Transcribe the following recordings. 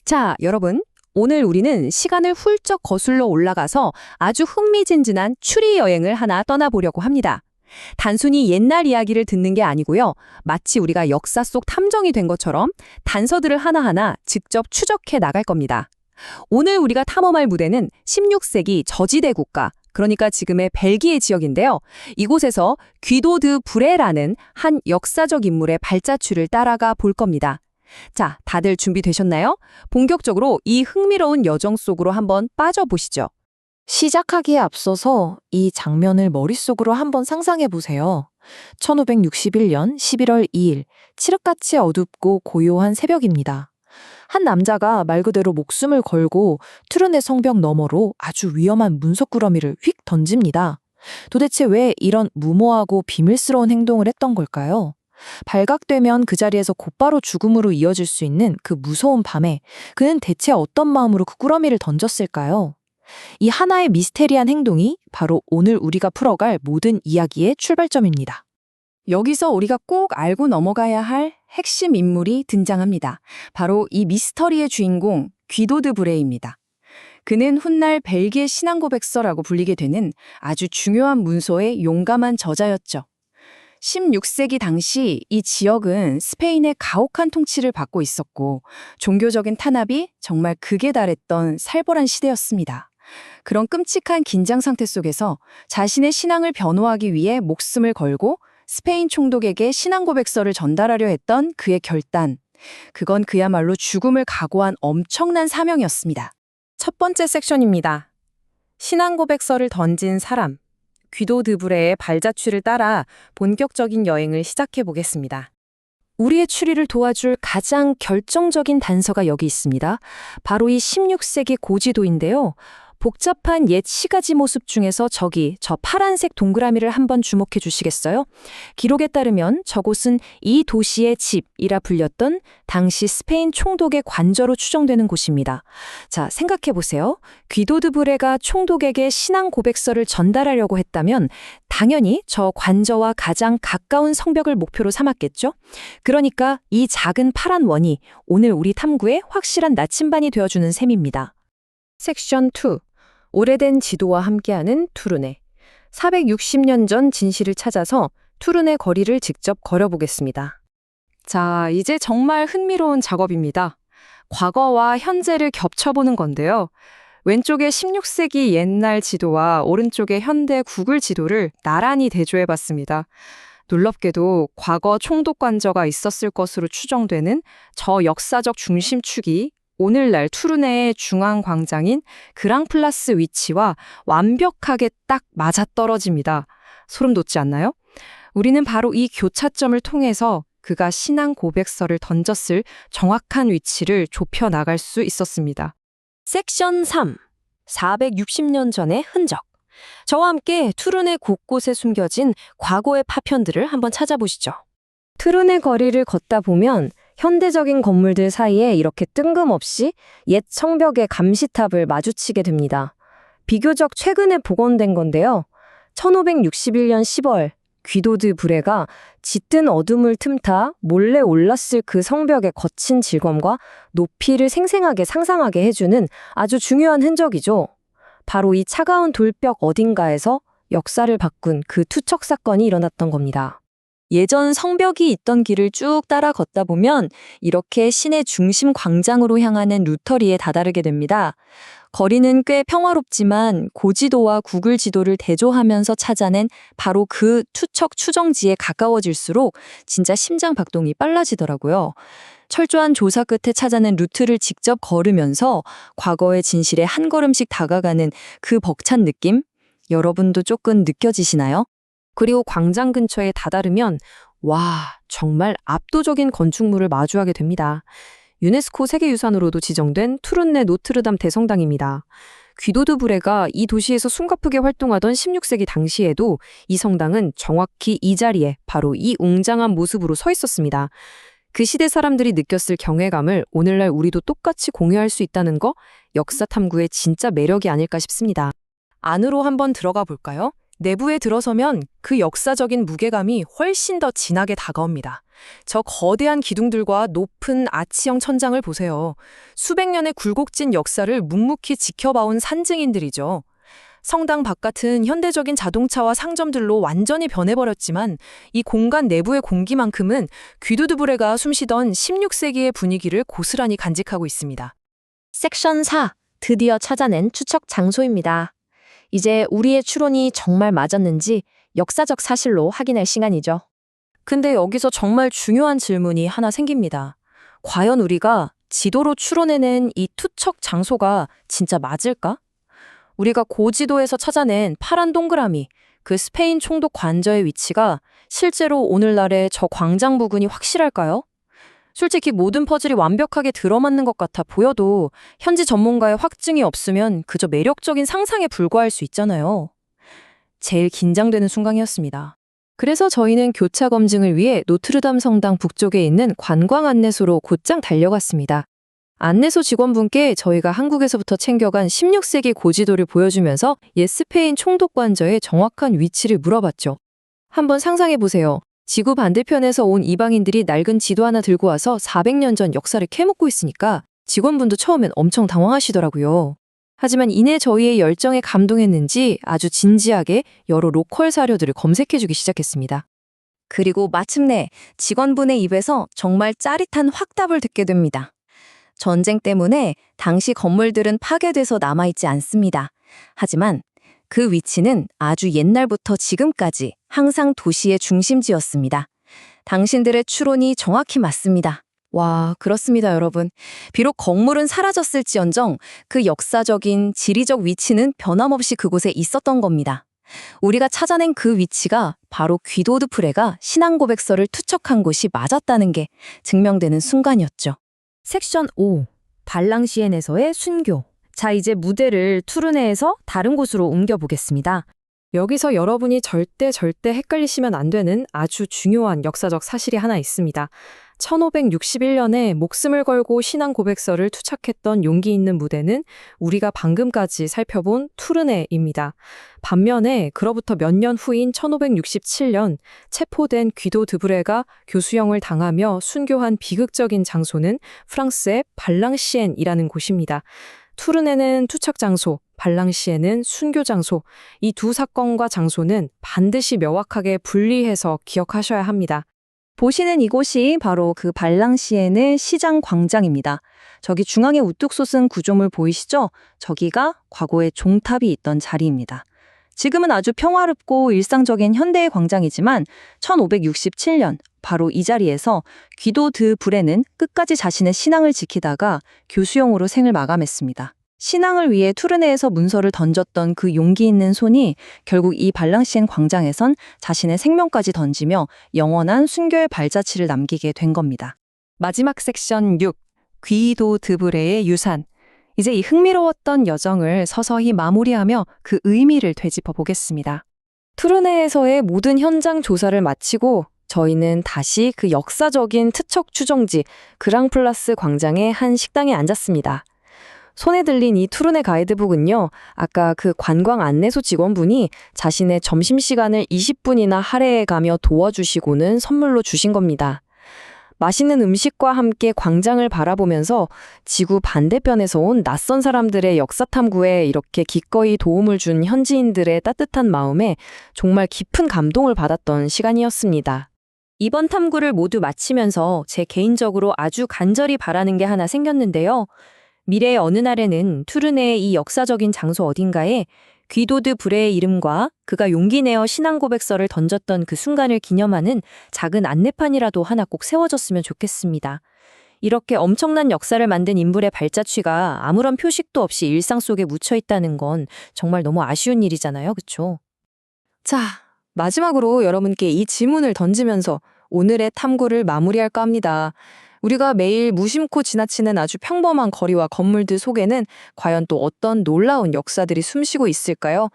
자, 여러분. 오늘 우리는 시간을 훌쩍 거슬러 올라가서 아주 흥미진진한 추리 여행을 하나 떠나보려고 합니다. 단순히 옛날 이야기를 듣는 게 아니고요. 마치 우리가 역사 속 탐정이 된 것처럼 단서들을 하나하나 직접 추적해 나갈 겁니다. 오늘 우리가 탐험할 무대는 16세기 저지대 국가, 그러니까 지금의 벨기에 지역인데요. 이곳에서 귀도 드 브레라는 한 역사적 인물의 발자취를 따라가 볼 겁니다. 자, 다들 준비되셨나요? 본격적으로 이 흥미로운 여정 속으로 한번 빠져보시죠. 시작하기에 앞서서 이 장면을 머릿속으로 한번 상상해 보세요. 1561년 11월 2일, 칠흑같이 어둡고 고요한 새벽입니다. 한 남자가 말 그대로 목숨을 걸고 투르네 성벽 너머로 아주 위험한 문석구러미를 휙 던집니다. 도대체 왜 이런 무모하고 비밀스러운 행동을 했던 걸까요? 발각되면 그 자리에서 곧바로 죽음으로 이어질 수 있는 그 무서운 밤에 그는 대체 어떤 마음으로 그 꾸러미를 던졌을까요? 이 하나의 미스테리한 행동이 바로 오늘 우리가 풀어갈 모든 이야기의 출발점입니다. 여기서 우리가 꼭 알고 넘어가야 할 핵심 인물이 등장합니다. 바로 이 미스터리의 주인공 귀도 드 브레입니다. 그는 훗날 벨기에 신앙고백서라고 불리게 되는 아주 중요한 문서의 용감한 저자였죠. 16세기 당시 이 지역은 스페인의 가혹한 통치를 받고 있었고 종교적인 탄압이 정말 극에 달했던 살벌한 시대였습니다. 그런 끔찍한 긴장 상태 속에서 자신의 신앙을 변호하기 위해 목숨을 걸고 스페인 총독에게 신앙 고백서를 전달하려 했던 그의 결단. 그건 그야말로 죽음을 각오한 엄청난 사명이었습니다. 첫 번째 섹션입니다. 신앙 고백서를 던진 사람. 귀도 드 브레의 발자취를 따라 본격적인 여행을 시작해 보겠습니다. 우리의 추리를 도와줄 가장 결정적인 단서가 여기 있습니다. 바로 이 16세기 고지도인데요. 복잡한 옛 시가지 모습 중에서 저 파란색 동그라미를 한번 주목해 주시겠어요? 기록에 따르면 저곳은 이 도시의 집이라 불렸던 당시 스페인 총독의 관저로 추정되는 곳입니다. 자, 생각해 보세요. 귀도 드 브레가 총독에게 신앙 고백서를 전달하려고 했다면 당연히 저 관저와 가장 가까운 성벽을 목표로 삼았겠죠? 그러니까 이 작은 파란 원이 오늘 우리 탐구에 확실한 나침반이 되어주는 셈입니다. 섹션 2. 오래된 지도와 함께하는 투르네. 460년 전 진실을 찾아서 투르네 거리를 직접 걸어보겠습니다. 자, 이제 정말 흥미로운 작업입니다. 과거와 현재를 겹쳐보는 건데요. 왼쪽에 16세기 옛날 지도와 오른쪽에 현대 구글 지도를 나란히 대조해봤습니다. 놀랍게도 과거 총독 관저가 있었을 것으로 추정되는 저 역사적 중심축이 오늘날 투르네의 중앙 광장인 그랑플라스 위치와 완벽하게 딱 맞아떨어집니다. 소름 돋지 않나요? 우리는 바로 이 교차점을 통해서 그가 신앙 고백서를 던졌을 정확한 위치를 좁혀 나갈 수 있었습니다. 섹션 3. 460년 전의 흔적. 저와 함께 투르네 곳곳에 숨겨진 과거의 파편들을 한번 찾아보시죠. 투르네 거리를 걷다 보면 현대적인 건물들 사이에 이렇게 뜬금없이 옛 성벽의 감시탑을 마주치게 됩니다. 비교적 최근에 복원된 건데요. 1561년 10월 귀도 드 브레가 짙은 어둠을 틈타 몰래 올랐을 그 성벽의 거친 질감과 높이를 생생하게 상상하게 해주는 아주 중요한 흔적이죠. 바로 이 차가운 돌벽 어딘가에서 역사를 바꾼 그 투척 사건이 일어났던 겁니다. 예전 성벽이 있던 길을 쭉 따라 걷다 보면 이렇게 시내 중심 광장으로 향하는 루터리에 다다르게 됩니다. 거리는 꽤 평화롭지만 고지도와 구글 지도를 대조하면서 찾아낸 바로 그 투척 추정지에 가까워질수록 진짜 심장 박동이 빨라지더라고요. 철저한 조사 끝에 찾아낸 루트를 직접 걸으면서 과거의 진실에 한 걸음씩 다가가는 그 벅찬 느낌? 여러분도 조금 느껴지시나요? 그리고 광장 근처에 다다르면 와, 정말 압도적인 건축물을 마주하게 됩니다. 유네스코 세계유산으로도 지정된 투르네 노트르담 대성당입니다. 귀도 드 브레가 이 도시에서 숨가쁘게 활동하던 16세기 당시에도 이 성당은 정확히 이 자리에 바로 이 웅장한 모습으로 서 있었습니다. 그 시대 사람들이 느꼈을 경외감을 오늘날 우리도 똑같이 공유할 수 있다는 거 역사 탐구의 진짜 매력이 아닐까 싶습니다. 안으로 한번 들어가 볼까요? 내부에 들어서면 그 역사적인 무게감이 훨씬 더 진하게 다가옵니다. 저 거대한 기둥들과 높은 아치형 천장을 보세요. 수백 년의 굴곡진 역사를 묵묵히 지켜봐온 산증인들이죠. 성당 바깥은 현대적인 자동차와 상점들로 완전히 변해버렸지만 이 공간 내부의 공기만큼은 귀도드브레가 숨쉬던 16세기의 분위기를 고스란히 간직하고 있습니다. 섹션 4. 드디어 찾아낸 추측 장소입니다. 이제 우리의 추론이 정말 맞았는지 역사적 사실로 확인할 시간이죠. 근데 여기서 정말 중요한 질문이 하나 생깁니다. 과연 우리가 지도로 추론해낸 이 투척 장소가 진짜 맞을까? 우리가 고지도에서 찾아낸 파란 동그라미, 그 스페인 총독 관저의 위치가 실제로 오늘날의 저 광장 부근이 확실할까요? 솔직히 모든 퍼즐이 완벽하게 들어맞는 것 같아 보여도 현지 전문가의 확증이 없으면 그저 매력적인 상상에 불과할 수 있잖아요. 제일 긴장되는 순간이었습니다. 그래서 저희는 교차 검증을 위해 노트르담 성당 북쪽에 있는 관광 안내소로 곧장 달려갔습니다. 안내소 직원분께 저희가 한국에서부터 챙겨간 16세기 고지도를 보여주면서 옛 스페인 총독 관저의 정확한 위치를 물어봤죠. 한번 상상해 보세요. 지구 반대편에서 온 이방인들이 낡은 지도 하나 들고 와서 400년 전 역사를 캐묻고 있으니까 직원분도 처음엔 엄청 당황하시더라고요. 하지만 이내 저희의 열정에 감동했는지 아주 진지하게 여러 로컬 사료들을 검색해주기 시작했습니다. 그리고 마침내 직원분의 입에서 정말 짜릿한 확답을 듣게 됩니다. 전쟁 때문에 당시 건물들은 파괴돼서 남아있지 않습니다. 하지만 그 위치는 아주 옛날부터 지금까지 항상 도시의 중심지였습니다. 당신들의 추론이 정확히 맞습니다. 와, 그렇습니다, 여러분. 비록 건물은 사라졌을지언정 그 역사적인 지리적 위치는 변함없이 그곳에 있었던 겁니다. 우리가 찾아낸 그 위치가 바로 귀도드 프레가 신앙 고백서를 투척한 곳이 맞았다는 게 증명되는 순간이었죠. 섹션 5. 발랑시엔에서의 순교. 자, 이제 무대를 투르네에서 다른 곳으로 옮겨보겠습니다. 여기서 여러분이 절대 헷갈리시면 안 되는 아주 중요한 역사적 사실이 하나 있습니다. 1561년에 목숨을 걸고 신앙 고백서를 투척했던 용기 있는 무대는 우리가 방금까지 살펴본 투르네입니다. 반면에 그로부터 몇 년 후인 1567년 체포된 귀도 드브레가 교수형을 당하며 순교한 비극적인 장소는 프랑스의 발랑시엔이라는 곳입니다. 투르네는 투척 장소, 발랑시에는 순교 장소, 이 두 사건과 장소는 반드시 명확하게 분리해서 기억하셔야 합니다. 보시는 이곳이 바로 그 발랑시엔의 시장 광장입니다. 저기 중앙에 우뚝 솟은 구조물 보이시죠? 저기가 과거에 종탑이 있던 자리입니다. 지금은 아주 평화롭고 일상적인 현대의 광장이지만 1567년 바로 이 자리에서 귀도 드 브레는 끝까지 자신의 신앙을 지키다가 교수형으로 생을 마감했습니다. 신앙을 위해 투르네에서 문서를 던졌던 그 용기 있는 손이 결국 이 발랑시엔 광장에선 자신의 생명까지 던지며 영원한 순교의 발자취를 남기게 된 겁니다. 마지막 섹션 6. 귀도 드 브레의 유산. 이제 이 흥미로웠던 여정을 서서히 마무리하며 그 의미를 되짚어 보겠습니다. 투르네에서의 모든 현장 조사를 마치고 저희는 다시 그 역사적인 투척 추정지 그랑플라스 광장의 한 식당에 앉았습니다. 손에 들린 이 투르네 가이드북은요, 아까 그 관광 안내소 직원분이 자신의 점심시간을 20분이나 할애해가며 도와주시고는 선물로 주신 겁니다. 맛있는 음식과 함께 광장을 바라보면서 지구 반대편에서 온 낯선 사람들의 역사 탐구에 이렇게 기꺼이 도움을 준 현지인들의 따뜻한 마음에 정말 깊은 감동을 받았던 시간이었습니다. 이번 탐구를 모두 마치면서 제 개인적으로 아주 간절히 바라는 게 하나 생겼는데요. 미래의 어느 날에는 투르네의 이 역사적인 장소 어딘가에 귀도드 브레의 이름과 그가 용기 내어 신앙 고백서를 던졌던 그 순간을 기념하는 작은 안내판이라도 하나 꼭 세워졌으면 좋겠습니다. 이렇게 엄청난 역사를 만든 인물의 발자취가 아무런 표식도 없이 일상 속에 묻혀 있다는 건 정말 너무 아쉬운 일이잖아요. 그렇죠? 자, 마지막으로 여러분께 이 질문을 던지면서 오늘의 탐구를 마무리할까 합니다. 우리가 매일 무심코 지나치는 아주 평범한 거리와 건물들 속에는 과연 또 어떤 놀라운 역사들이 숨쉬고 있을까요?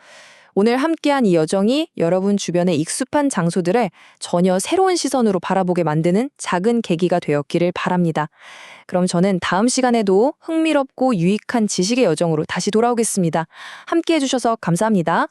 오늘 함께한 이 여정이 여러분 주변의 익숙한 장소들을 전혀 새로운 시선으로 바라보게 만드는 작은 계기가 되었기를 바랍니다. 그럼 저는 다음 시간에도 흥미롭고 유익한 지식의 여정으로 다시 돌아오겠습니다. 함께해 주셔서 감사합니다.